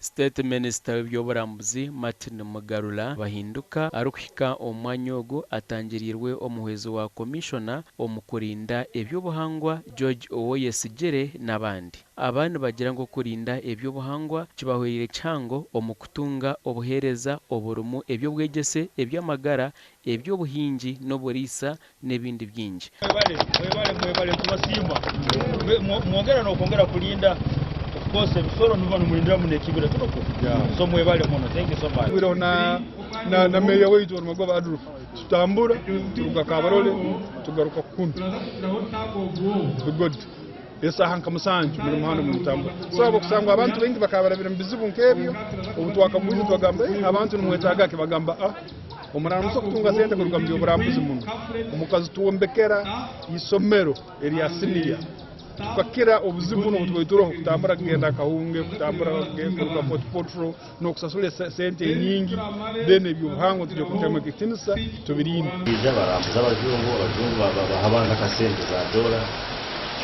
State Minister w'eby'oburambuzi Martin Mugarura bahinduka arukuhika omwanya ogu atangirirwe omuhwezo wa komishona omukurinda eby'obuhangwa George Owoyesigire n'abandi. Abandi bagira ngo kurinda eby'obuhangwa kibahwirire kihango omukutunga obuhereza oburumu eby'obwegese eby'amagara eby'obuhingi n'oburisa n'ebindi byingi. Mwebale tubasimba mwongera n'okongera kulinda kose bisoro nuva numulindira mu nekibira tuko so mwebale muno. Thank you so much. Biro na meya wetu Magoba Adolf tutambura turuka Kabarole tugaruka kuntu good esa hanka musanju muri muhano mu tambo sabo kusangwa abantu bengi bakabarabira mbizibu nkebyo ubutwakabuzi twagamba abantu numwetagake bagamba omurano so kutunga sente kuruka mu Eby'oburambuzi muno omukazi tuwombekera isomero eri senior tukakira obuzibu no butweturo kutambura kugenda kahunge kutambura kuruka potro no kusasule sente nyingi dene Eby'obuhangwa tuje kutema kitinisa tubirinde biza barambuza abazungu bahabanga kasente za dola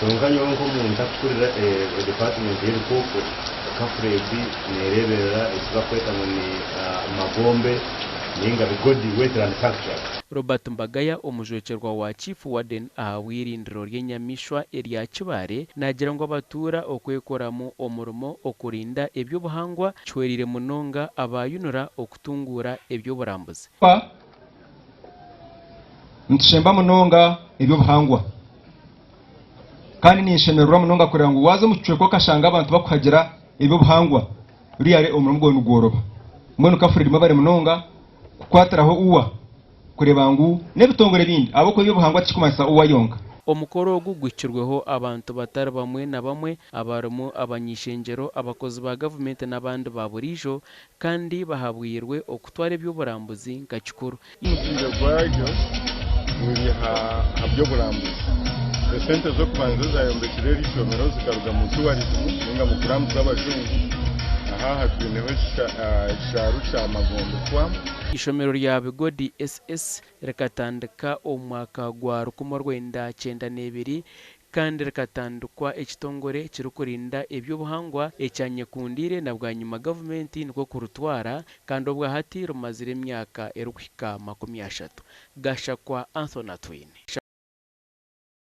chonganyo ngo umuntu akurira department y'urukuko kafredi nerebera isibakweta ngo ni magombe ninga bigodi wetland factory. Robert Mbagaya omujwecerwa wa chief warden awirindiro ry'enyamishwa erya Kibare nagira ngo abatuura okwekoramo omurumo okurinda eby'obuhangwa chwerire munonga abayunura okutungura eby'oburambuzi. Ntushemba munonga eby'obuhangwa kandi nishemerura munonga kurira ngo waze mucweko kashanga abantu bakuhagira eby'obuhangwa riyare omurumo gwo nugoroba mwenu kafurira mabare munonga kukwatiraho uwa kureba ngo nebitongore bindi aboko y'obuhangwa kikumasa uwa yonga. Omukoro ogu gwikirweho abantu batari bamwe na bamwe abarumu abanyishengero abakozi ba government n'abandi baburijo kandi bahabwirwe okutwara eby'oburambuzi nka kikuru. Umushinga gwajo muri by'oburambuzi sente zo kubanza zayombekere isomero zikaruga mu tourism ninga mu kurambuza abazungu aha hatweneho sharu cha magombe kwa Ishomero rya Bigodi SS rikatandika omwaka gwa 1992 kandi rikatandikwa ekitongore kirukurinda eby'obuhangwa ekyanyekundire na bwanyuma government niko kurutwara kandi obwa hati rumazire emyaka erukuhika 30. Gashakwa Anthony Twine.